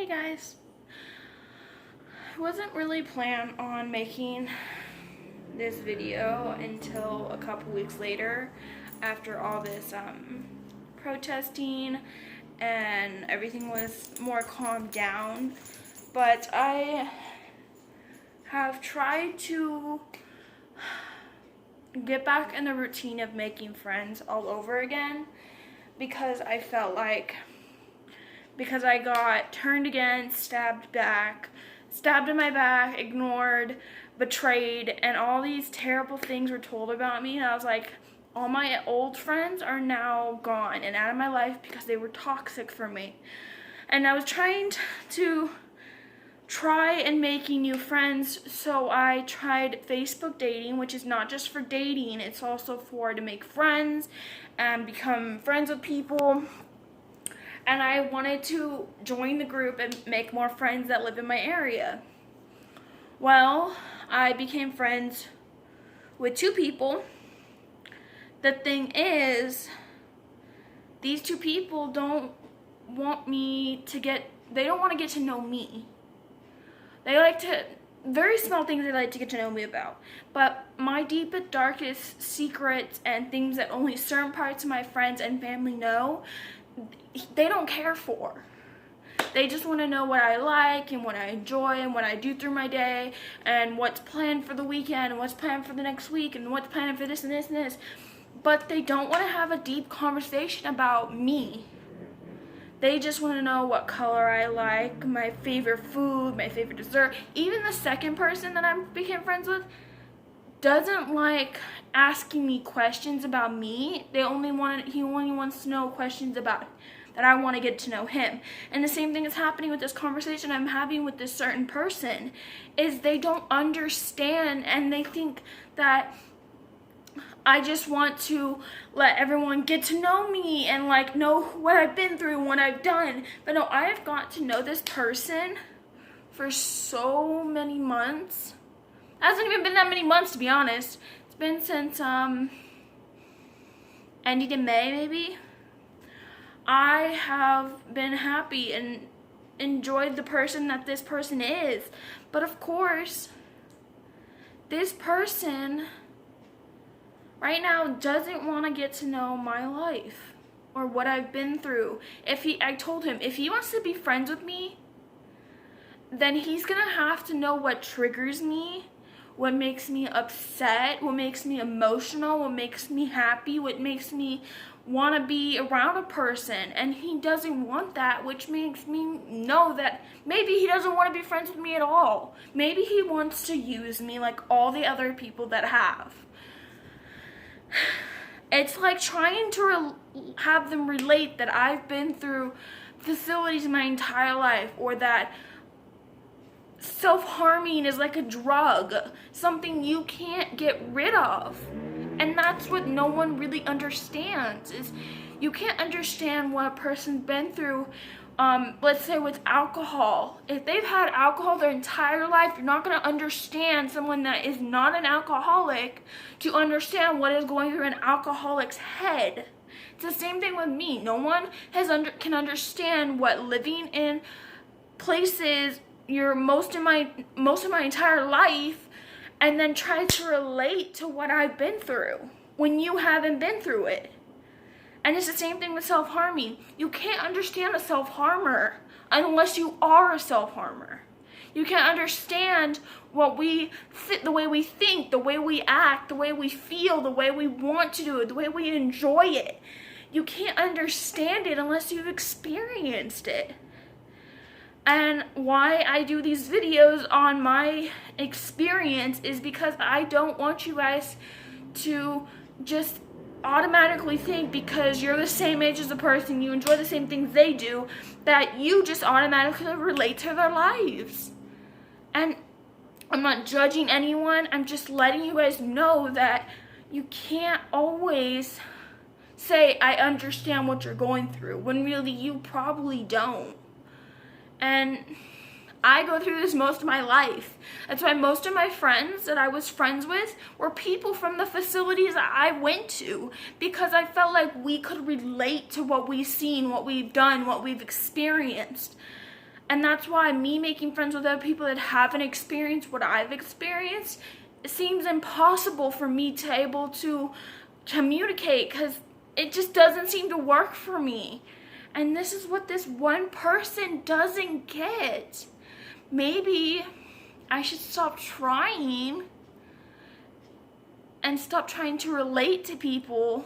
Guys, I wasn't really planning on making this video until a couple weeks later after all this protesting and everything was more calmed down, but I have tried to get back in the routine of making friends all over again because I felt like because I got turned against, stabbed in my back, ignored, betrayed, and all these terrible things were told about me, and I was like, all my old friends are now gone and out of my life because they were toxic for me. And I was trying and making new friends, so I tried Facebook dating, which is not just for dating, it's also to make friends and become friends with people. And I wanted to join the group and make more friends that live in my area. Well, I became friends with 2 people. The thing is, these 2 people don't want to get to know me. Very small things they like to get to know me about. But my deepest, darkest secrets and things that only certain parts of my friends and family know, they don't care for. They just want to know what I like and what I enjoy and what I do through my day and what's planned for the weekend and what's planned for the next week and what's planned for this and this and this. But they don't want to have a deep conversation about me. They just want to know what color I like, my favorite food, my favorite dessert. Even the second person that I became friends with doesn't like asking me questions about me. He only wants to know questions about that I want to get to know him. And the same thing is happening with this conversation I'm having with this certain person, is they don't understand and they think that I just want to let everyone get to know me and like know what I've been through and what I've done. But no, I have got to know this person for so many months. It hasn't even been that many months, to be honest. It's been since ending in May, maybe. I have been happy and enjoyed the person that this person is. But of course, this person right now doesn't want to get to know my life or what I've been through. I told him, if he wants to be friends with me, then he's gonna have to know what triggers me, what makes me upset, what makes me emotional, what makes me happy, what makes me want to be around a person. And he doesn't want that, which makes me know that maybe he doesn't want to be friends with me at all. Maybe he wants to use me like all the other people that have. It's like trying to have them relate that I've been through facilities my entire life, or that self-harming is like a drug, something you can't get rid of. And that's what no one really understands, is you can't understand what a person's been through. Let's say with alcohol. If they've had alcohol their entire life, you're not going to understand someone that is not an alcoholic to understand what is going through an alcoholic's head. It's the same thing with me. No one can understand what living in places most of my entire life and then try to relate to what I've been through when you haven't been through it. And it's the same thing with self-harming. You can't understand a self-harmer unless you are a self-harmer. You can't understand the way we think, the way we act, the way we feel, the way we want to do it, the way we enjoy it. You can't understand it unless you've experienced it. And why I do these videos on my experience is because I don't want you guys to just automatically think because you're the same age as the person, you enjoy the same things they do, that you just automatically relate to their lives. And I'm not judging anyone, I'm just letting you guys know that you can't always say, I understand what you're going through, when really you probably don't. And I go through this most of my life. That's why most of my friends that I was friends with were people from the facilities that I went to, because I felt like we could relate to what we've seen, what we've done, what we've experienced. And that's why me making friends with other people that haven't experienced what I've experienced, it seems impossible for me to able to communicate, because it just doesn't seem to work for me. And this is what this one person doesn't get. Maybe I should stop trying and stop trying to relate to people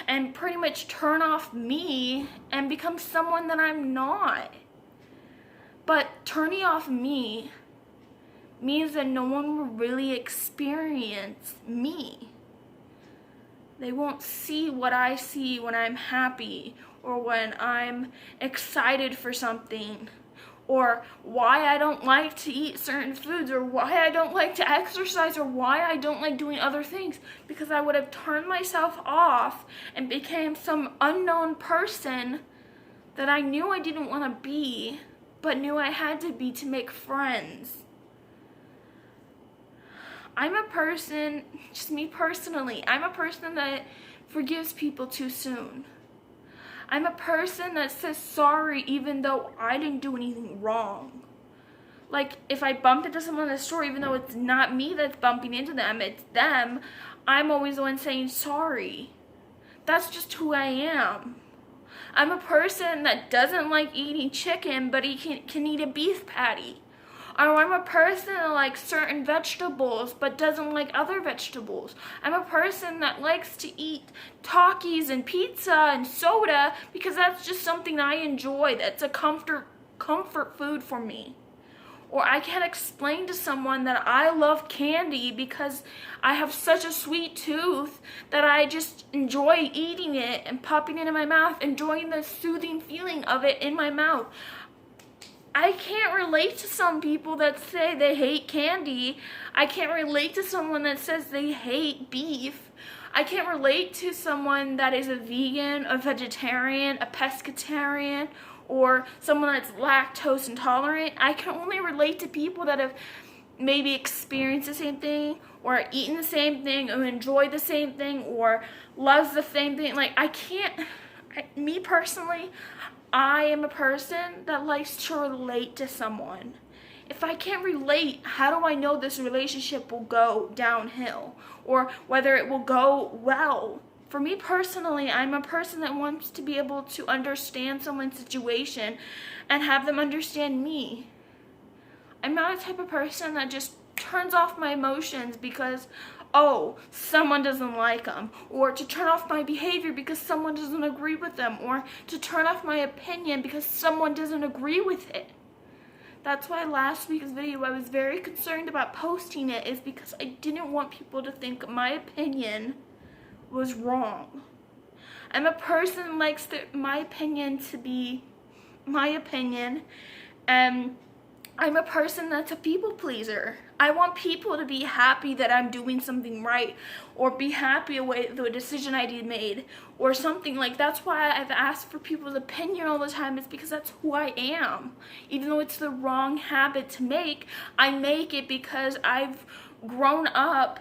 and pretty much turn off me and become someone that I'm not. But turning off me means that no one will really experience me. They won't see what I see when I'm happy, or when I'm excited for something, or why I don't like to eat certain foods, or why I don't like to exercise, or why I don't like doing other things, because I would have turned myself off and became some unknown person that I knew I didn't want to be, but knew I had to be to make friends. I'm a person, just me personally, I'm a person that forgives people too soon. I'm a person that says sorry even though I didn't do anything wrong. Like, if I bump into someone in the store, even though it's not me that's bumping into them, it's them, I'm always the one saying sorry. That's just who I am. I'm a person that doesn't like eating chicken, but he can eat a beef patty. Or I'm a person that likes certain vegetables but doesn't like other vegetables. I'm a person that likes to eat Takis and pizza and soda because that's just something I enjoy. That's a comfort food for me. Or I can't explain to someone that I love candy because I have such a sweet tooth that I just enjoy eating it and popping it in my mouth, enjoying the soothing feeling of it in my mouth. I can't relate to some people that say they hate candy. I can't relate to someone that says they hate beef. I can't relate to someone that is a vegan, a vegetarian, a pescatarian, or someone that's lactose intolerant. I can only relate to people that have maybe experienced the same thing, or eaten the same thing, or enjoy the same thing, or loves the same thing. Like, me personally, I am a person that likes to relate to someone. If I can't relate, how do I know this relationship will go downhill, or whether it will go well? For me personally, I'm a person that wants to be able to understand someone's situation and have them understand me. I'm not a type of person that just turns off my emotions because, oh, someone doesn't like them, or to turn off my behavior because someone doesn't agree with them, or to turn off my opinion because someone doesn't agree with it. That's why last week's video I was very concerned about posting it, is because I didn't want people to think my opinion was wrong. I'm a person that likes my opinion to be my opinion, and I'm a person that's a people pleaser. I want people to be happy that I'm doing something right, or be happy with the decision I did made, or something. Like, that's why I've asked for people's opinion all the time. It's because that's who I am. Even though it's the wrong habit to make, I make it because I've grown up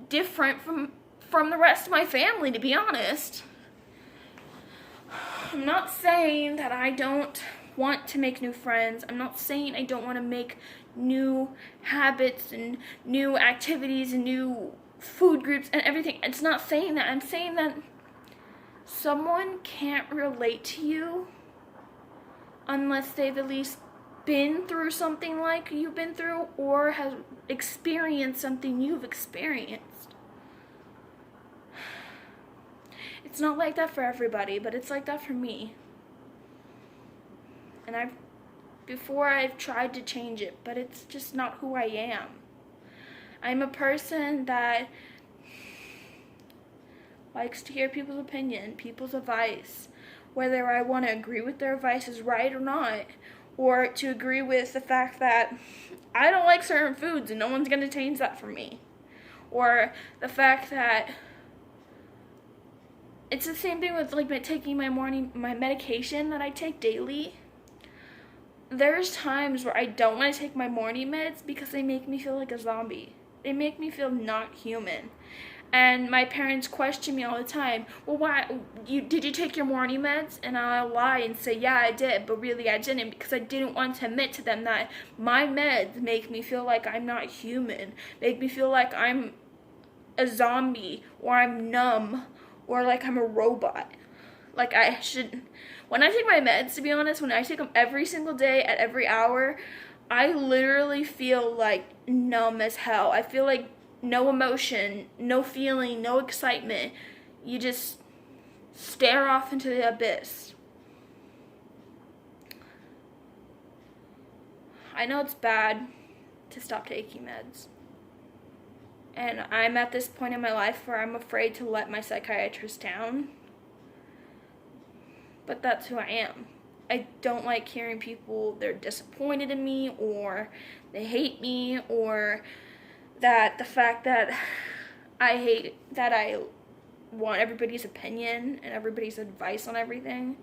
different from the rest of my family, to be honest. I'm not saying that I don't want to make new friends. I'm not saying I don't want to make new habits and new activities and new food groups and everything. It's not saying that. I'm saying that someone can't relate to you unless they've at least been through something like you've been through, or has experienced something you've experienced. It's not like that for everybody, but it's like that for me. And I've tried to change it, but it's just not who I am. I'm a person that likes to hear people's opinion, people's advice, whether I want to agree with their advice is right or not, or to agree with the fact that I don't like certain foods and no one's going to change that for me, or the fact that it's the same thing with like taking my medication that I take daily. There's times where I don't want to take my morning meds because they make me feel like a zombie. They make me feel not human. And my parents question me all the time, well, did you take your morning meds? And I'll lie and say, yeah, I did, but really I didn't, because I didn't want to admit to them that my meds make me feel like I'm not human, make me feel like I'm a zombie, or I'm numb, or like I'm a robot. Like I should, when I take my meds, to be honest, when I take them every single day at every hour, I literally feel like numb as hell. I feel like no emotion, no feeling, no excitement. You just stare off into the abyss. I know it's bad to stop taking meds. And I'm at this point in my life where I'm afraid to let my psychiatrist down. But that's who I am. I don't like hearing people, they're disappointed in me, or they hate me, or that the fact that I want everybody's opinion and everybody's advice on everything,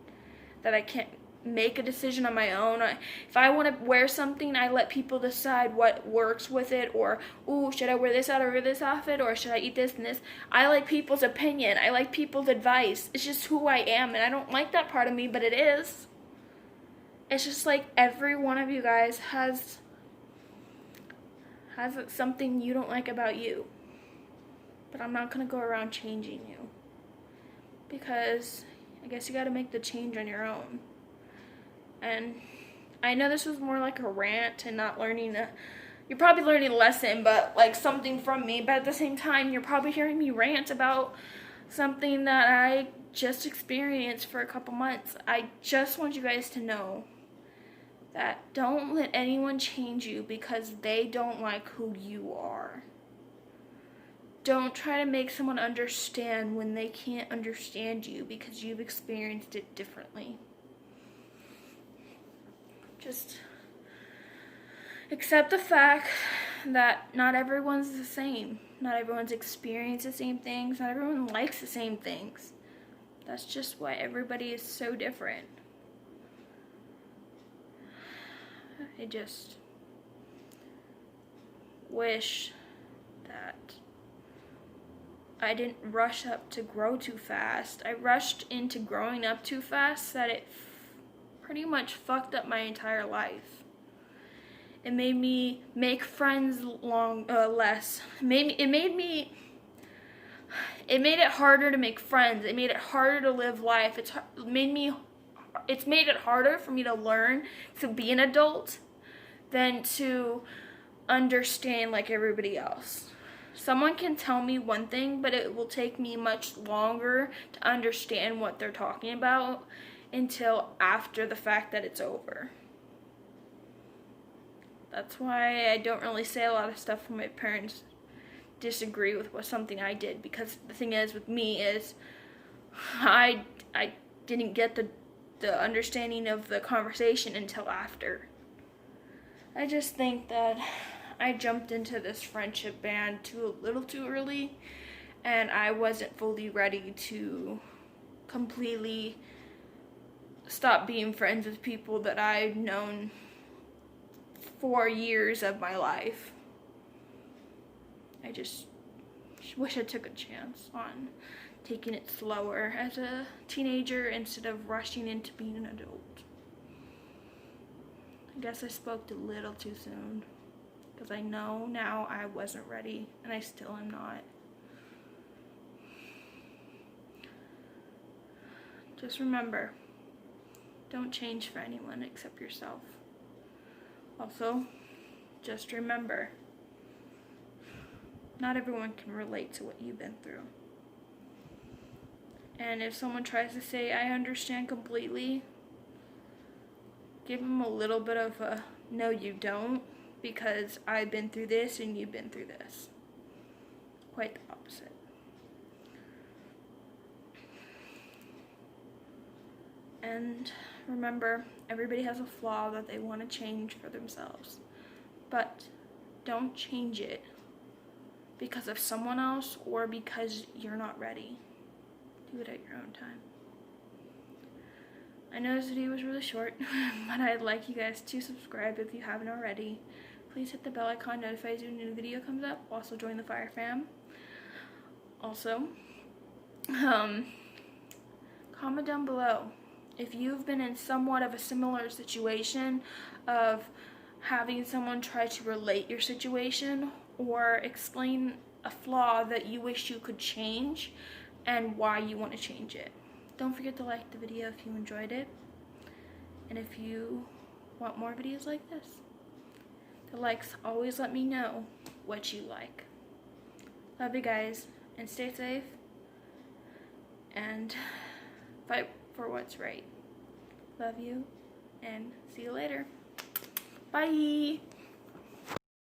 that I can't make a decision on my own. If I want to wear something, I let people decide what works with it, or, ooh, should I wear this out over this outfit, or should I eat this and this? I like people's opinion. I like people's advice. It's just who I am, and I don't like that part of me, but it is. It's just like every one of you guys has something you don't like about you. But I'm not going to go around changing you. Because I guess you got to make the change on your own. And I know this was more like a rant and not learning you're probably learning a lesson, but like something from me. But at the same time, you're probably hearing me rant about something that I just experienced for a couple months. I just want you guys to know that don't let anyone change you because they don't like who you are. Don't try to make someone understand when they can't understand you because you've experienced it differently. Just accept the fact that not everyone's the same. Not everyone's experienced the same things. Not everyone likes the same things. That's just why everybody is so different. I just wish that I didn't rush up to grow too fast. I rushed into growing up too fast that it pretty much fucked up my entire life. It made me make friends less. It made it harder to make friends. It made it harder to live life. It's made it harder for me to learn to be an adult than to understand like everybody else. Someone can tell me one thing, but it will take me much longer to understand what they're talking about until after the fact that it's over. That's why I don't really say a lot of stuff when my parents disagree with something I did, because the thing is with me is I didn't get the understanding of the conversation until after. I just think that I jumped into this friendship band a little too early, and I wasn't fully ready to completely stop being friends with people that I'd known for years of my life. I just wish I took a chance on taking it slower as a teenager instead of rushing into being an adult. I guess I spoke a little too soon, because I know now I wasn't ready, and I still am not. Just remember, don't change for anyone except yourself. Also, just remember, not everyone can relate to what you've been through. And if someone tries to say, I understand completely, give them a little bit of a, no you don't, because I've been through this and you've been through this. Quite the opposite. And remember, everybody has a flaw that they want to change for themselves. But don't change it because of someone else or because you're not ready. Do it at your own time. I know this video was really short, but I'd like you guys to subscribe if you haven't already. Please hit the bell icon, notifies you when a new video comes up. Also join the Fire Fam. Also, comment down below if you've been in somewhat of a similar situation of having someone try to relate your situation or explain a flaw that you wish you could change and why you want to change it. Don't forget to like the video if you enjoyed it, and if you want more videos like this, the likes always let me know what you like. Love you guys, and stay safe, and fight for what's right. Love you, and see you later. Bye.